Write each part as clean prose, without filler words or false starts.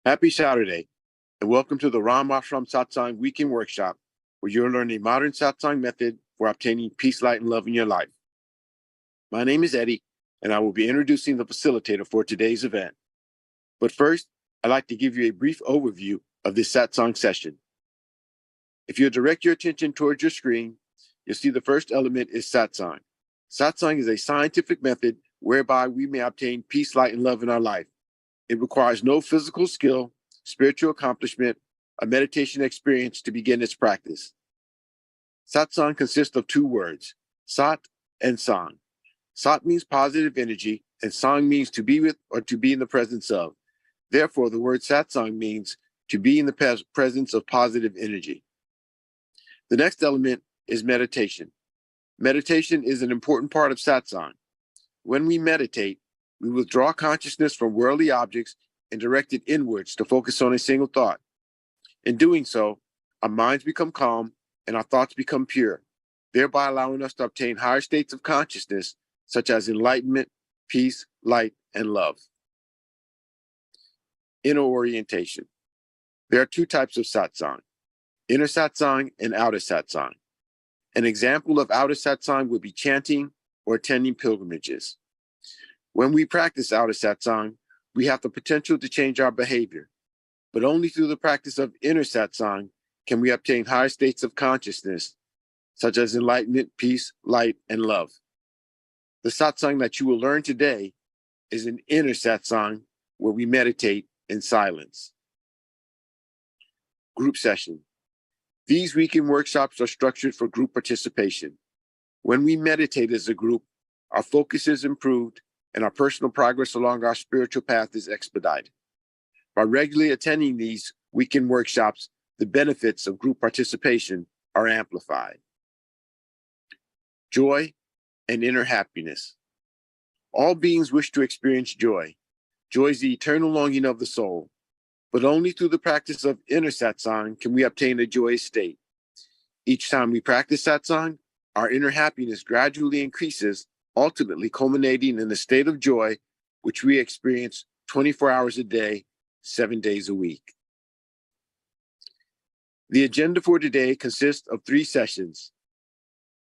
Happy Saturday, and welcome to the Ram Ashram Satsang Weekend Workshop, where you'll learn a modern Satsang method for obtaining peace, light, and love in your life. My name is Eddie, and I will be introducing the facilitator for today's event. But first, I'd like to give you a brief overview of this Satsang session. If you direct your attention towards your screen, you'll see the first element is Satsang. Satsang is a scientific method whereby we may obtain peace, light, and love in our life. It requires no physical skill, spiritual accomplishment, or meditation experience to begin its practice. Satsang consists of two words, Sat and Sang. Sat means positive energy, and Sang means to be with or to be in the presence of. Therefore, the word Satsang means to be in the presence of positive energy. The next element is meditation. Meditation is an important part of Satsang. When we meditate, we withdraw consciousness from worldly objects and direct it inwards to focus on a single thought. In doing so, our minds become calm and our thoughts become pure, thereby allowing us to obtain higher states of consciousness, such as enlightenment, peace, light, and love. Inner orientation. There are two types of Satsang, inner Satsang and outer Satsang. An example of outer Satsang would be chanting or attending pilgrimages. When we practice outer Satsang, we have the potential to change our behavior, but only through the practice of inner Satsang can we obtain higher states of consciousness, such as enlightenment, peace, light, and love. The Satsang that you will learn today is an inner Satsang where we meditate in silence. Group session. These weekend workshops are structured for group participation. When we meditate as a group, our focus is improved and our personal progress along our spiritual path is expedited. By regularly attending these weekend workshops, the benefits of group participation are amplified. Joy and inner happiness. All beings wish to experience joy. Joy is the eternal longing of the soul, but only through the practice of inner Satsang can we obtain a joyous state. Each time we practice Satsang, our inner happiness gradually increases, ultimately culminating in a state of joy, which we experience 24 hours a day, 7 days a week. The agenda for today consists of 3 sessions: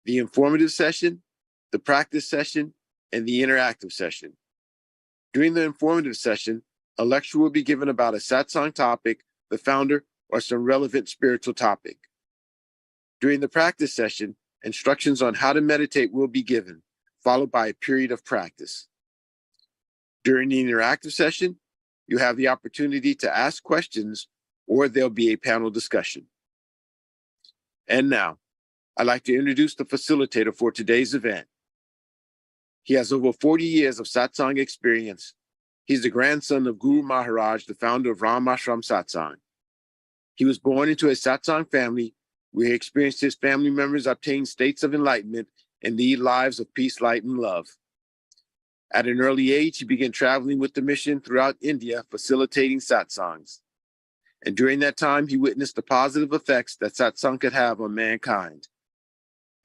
the informative session, the practice session, and the interactive session. During the informative session, a lecture will be given about a Satsang topic, the founder, or some relevant spiritual topic. During the practice session, instructions on how to meditate will be given, followed by a period of practice. During the interactive session, you have the opportunity to ask questions, or there'll be a panel discussion. And now, I'd like to introduce the facilitator for today's event. He has over 40 years of Satsang experience. He's the grandson of Guru Maharaj, the founder of Ram Ashram Satsang. He was born into a Satsang family where he experienced his family members obtain states of enlightenment and lead lives of peace, light, and love. At an early age, he began traveling with the mission throughout India, facilitating satsangs. And during that time, he witnessed the positive effects that satsang could have on mankind.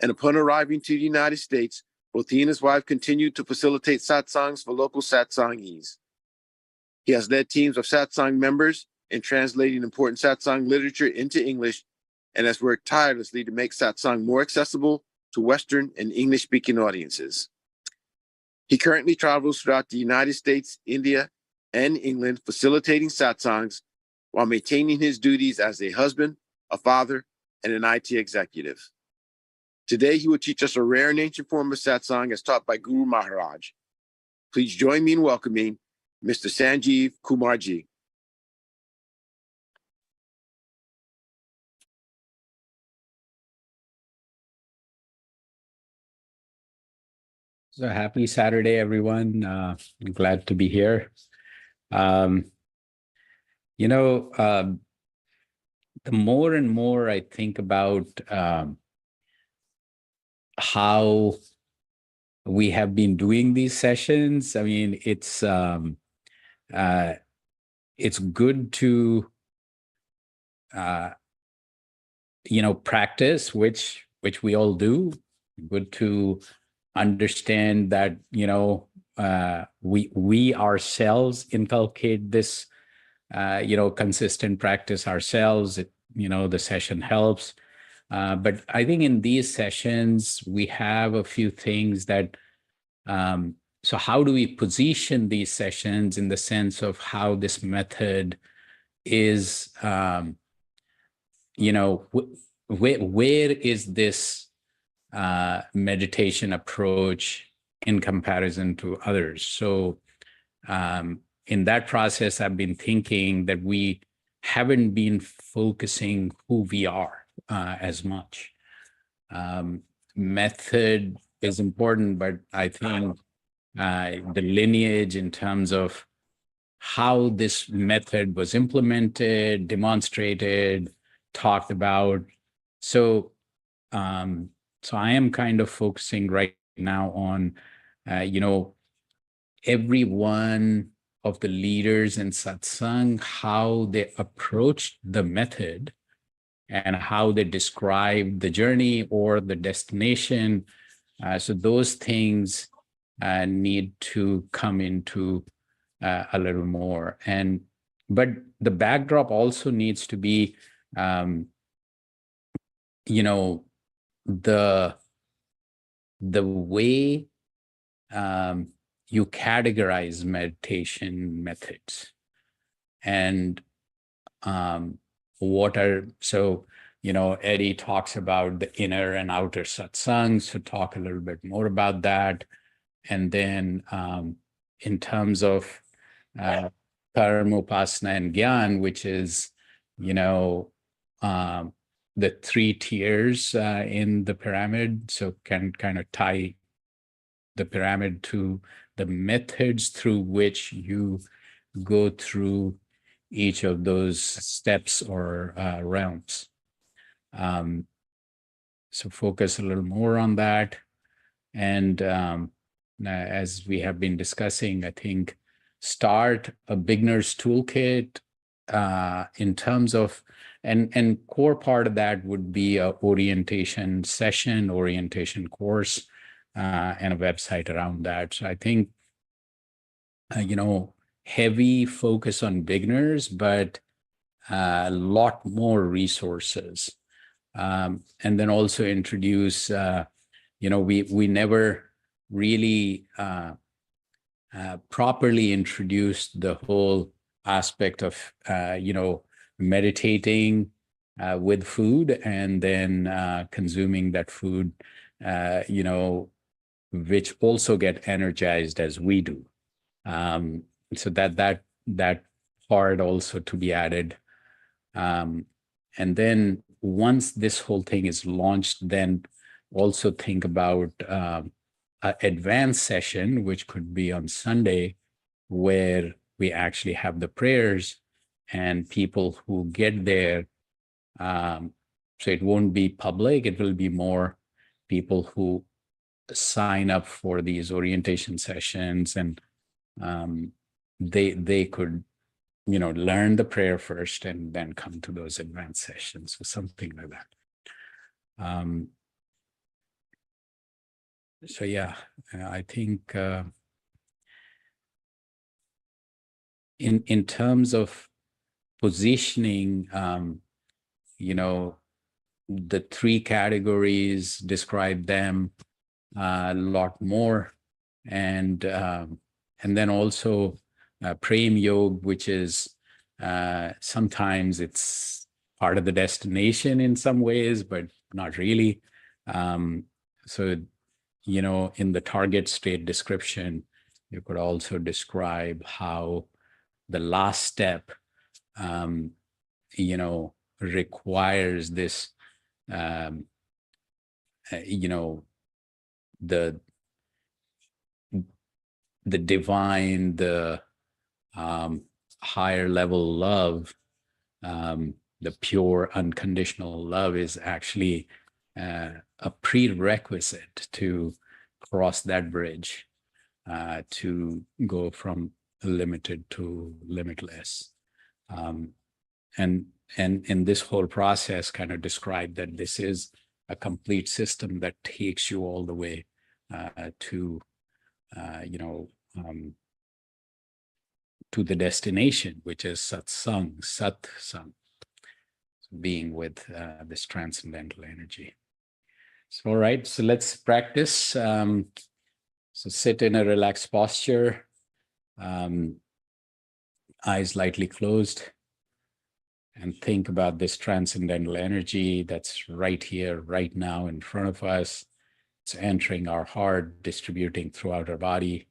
And upon arriving to the United States, both he and his wife continued to facilitate satsangs for local satsangis. He has led teams of satsang members in translating important satsang literature into English and has worked tirelessly to make satsang more accessible to Western and English-speaking audiences. He currently travels throughout the United States, India, and England, facilitating satsangs while maintaining his duties as a husband, a father, and an IT executive. Today, he will teach us a rare and ancient form of satsang as taught by Guru Maharaj. Please join me in welcoming Mr. Sanjeev Kumarji. So happy Saturday, everyone. I'm glad to be here. The more and more I think about how we have been doing these sessions, I mean, it's good to practice, which we all do. Good to understand that we ourselves inculcate this consistent practice ourselves, the session helps. But I think in these sessions, we have a few things that, so how do we position these sessions in the sense of how this method is, where is this meditation approach in comparison to others? So in that process, I've been thinking that we haven't been focusing who we are as much. Method is important, but I think the lineage in terms of how this method was implemented, demonstrated, talked about. So, so I am kind of focusing right now on, every one of the leaders in satsang, how they approached the method and how they describe the journey or the destination. So those things need to come into a little more. But the backdrop also needs to be, the way you categorize meditation methods and Eddie talks about the inner and outer satsang, so talk a little bit more about that. And then in terms of karma, upasana, and gyan, which is, the three tiers in the pyramid, so can kind of tie the pyramid to the methods through which you go through each of those steps or realms. So focus a little more on that. And as we have been discussing, I think start a beginner's toolkit in terms of, and core part of that would be a orientation session, orientation course, and a website around that. So I think, heavy focus on beginners, but a lot more resources. And then also introduce, we never really properly introduced the whole aspect of, meditating with food and then consuming that food, which also get energized as we do. So that part also to be added. And then once this whole thing is launched, then also think about an advanced session, which could be on Sunday, where we actually have the prayers and people who get there. So it won't be public, it will be more people who sign up for these orientation sessions, and they could learn the prayer first and then come to those advanced sessions, or something like that. So yeah, I think in terms of positioning, the three categories, describe them a lot more, and then also Prem Yoga, which is sometimes it's part of the destination in some ways, but not really. So, in the target state description, you could also describe how the last step, requires this, the divine, the higher level love, the pure unconditional love is actually a prerequisite to cross that bridge, to go from limited to limitless. And in this whole process kind of described that this is a complete system that takes you all the way to to the destination, which is Satsang, being with this transcendental energy. So, all right, so let's practice. So sit in a relaxed posture, eyes lightly closed, and think about this transcendental energy that's right here, right now in front of us. It's entering our heart, distributing throughout our body,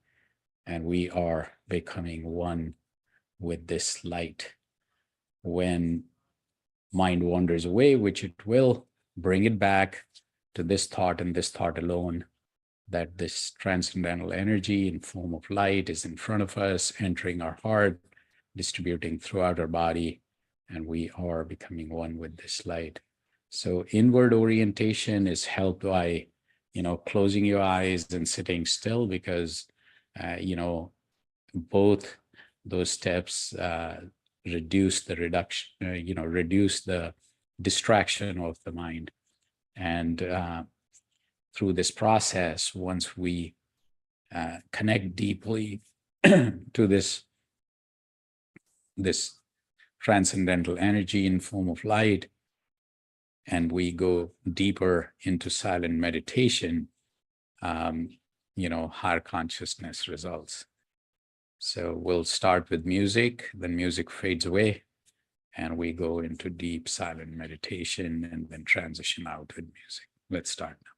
and we are becoming one with this light. When mind wanders away, which it will, bring it back to this thought and this thought alone, that this transcendental energy in form of light is in front of us, entering our heart, distributing throughout our body, and we are becoming one with this light. So inward orientation is helped by, closing your eyes and sitting still, because, both those steps reduce the distraction of the mind. And through this process, once we connect deeply to this transcendental energy in form of light, and we go deeper into silent meditation, higher consciousness results. So we'll start with music, then music fades away, and we go into deep silent meditation and then transition out with music. Let's start now.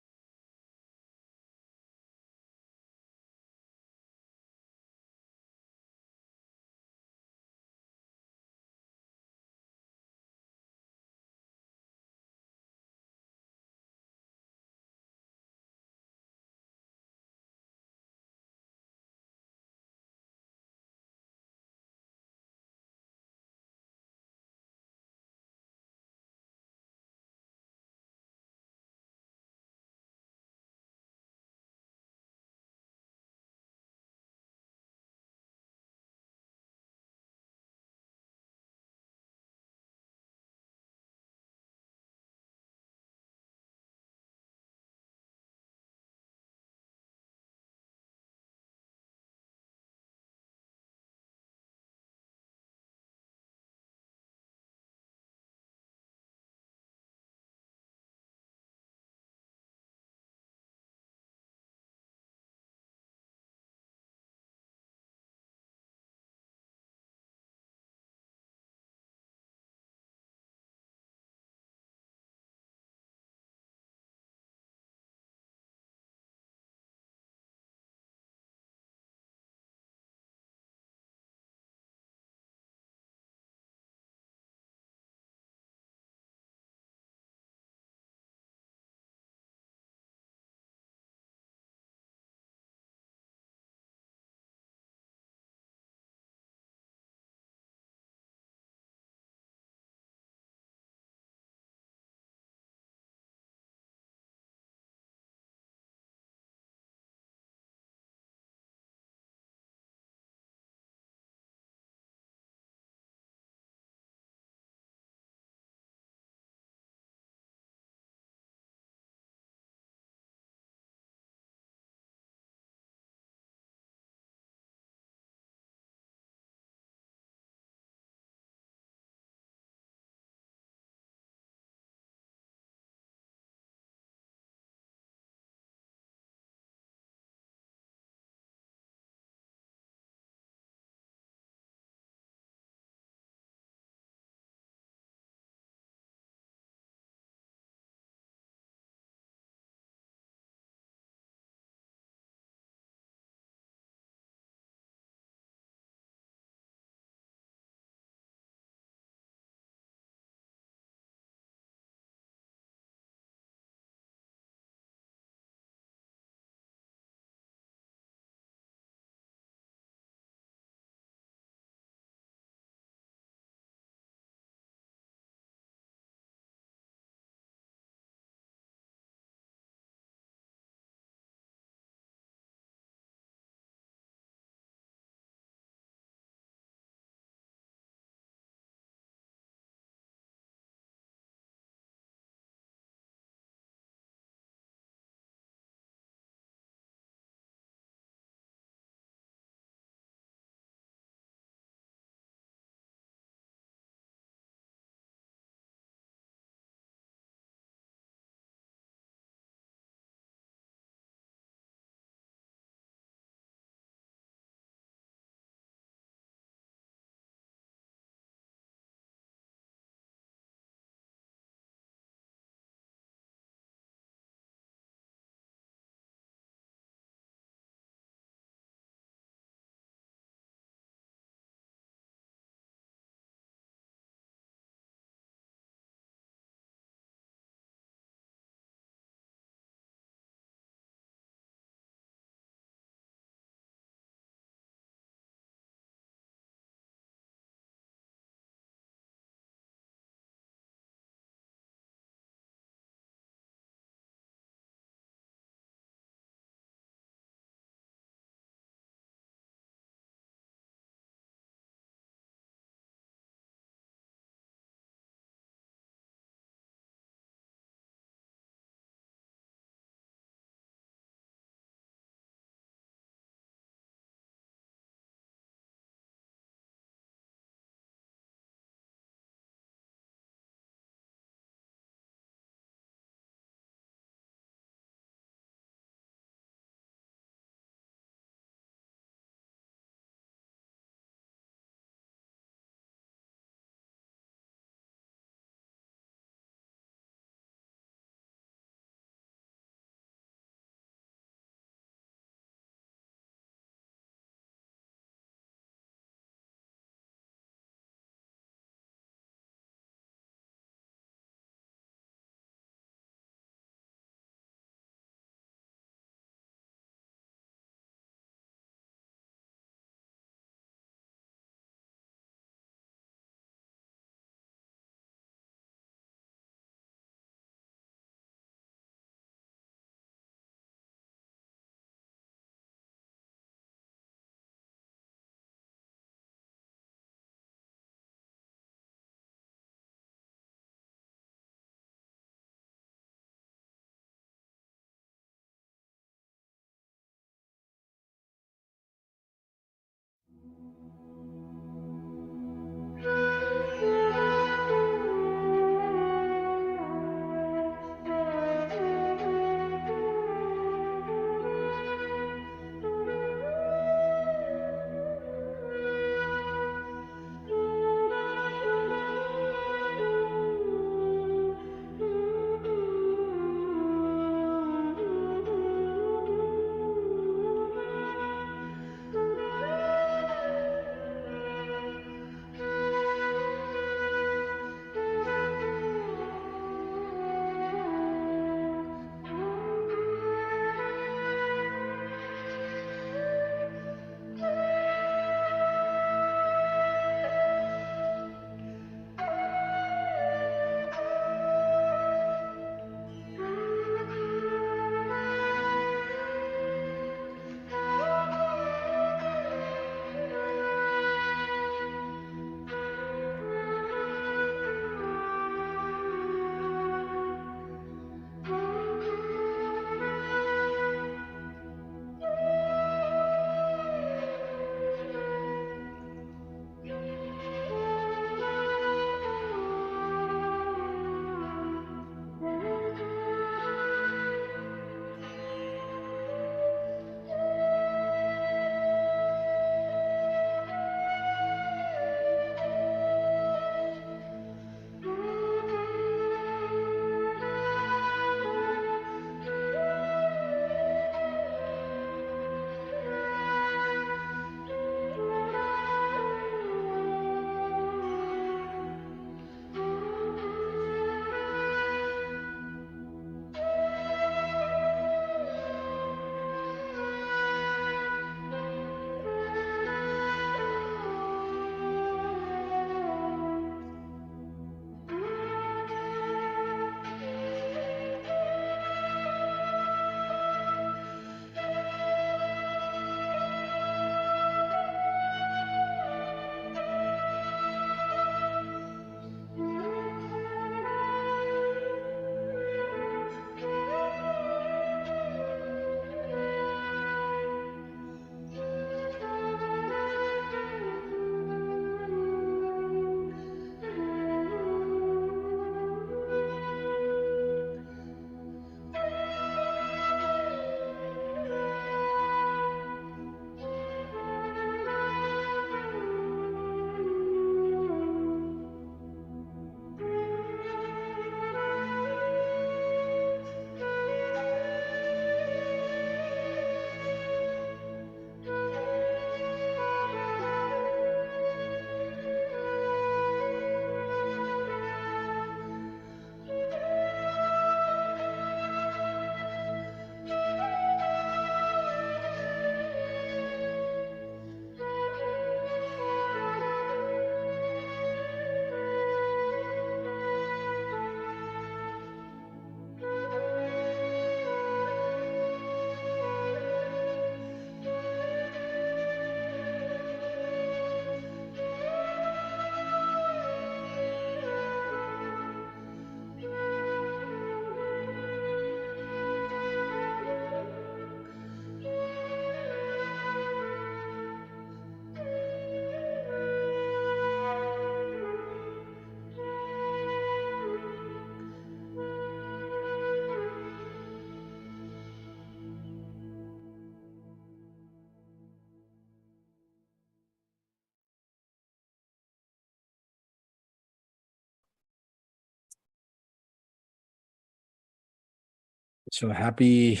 So happy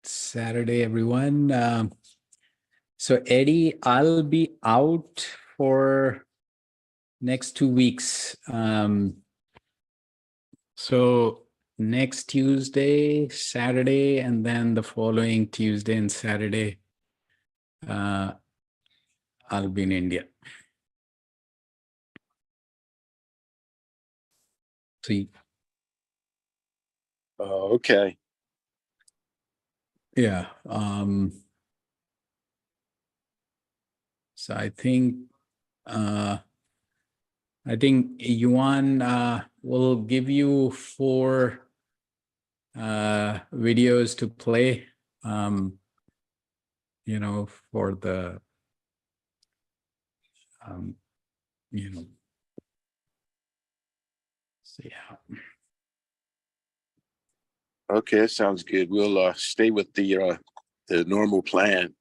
Saturday, everyone. So Eddie, I'll be out for next 2 weeks. So next Tuesday, Saturday, and then the following Tuesday and Saturday, I'll be in India. See, Oh, okay. yeah. So I think Yuan will give you 4 videos to play, for the, see how. Okay, that sounds good. We'll stay with the normal plan.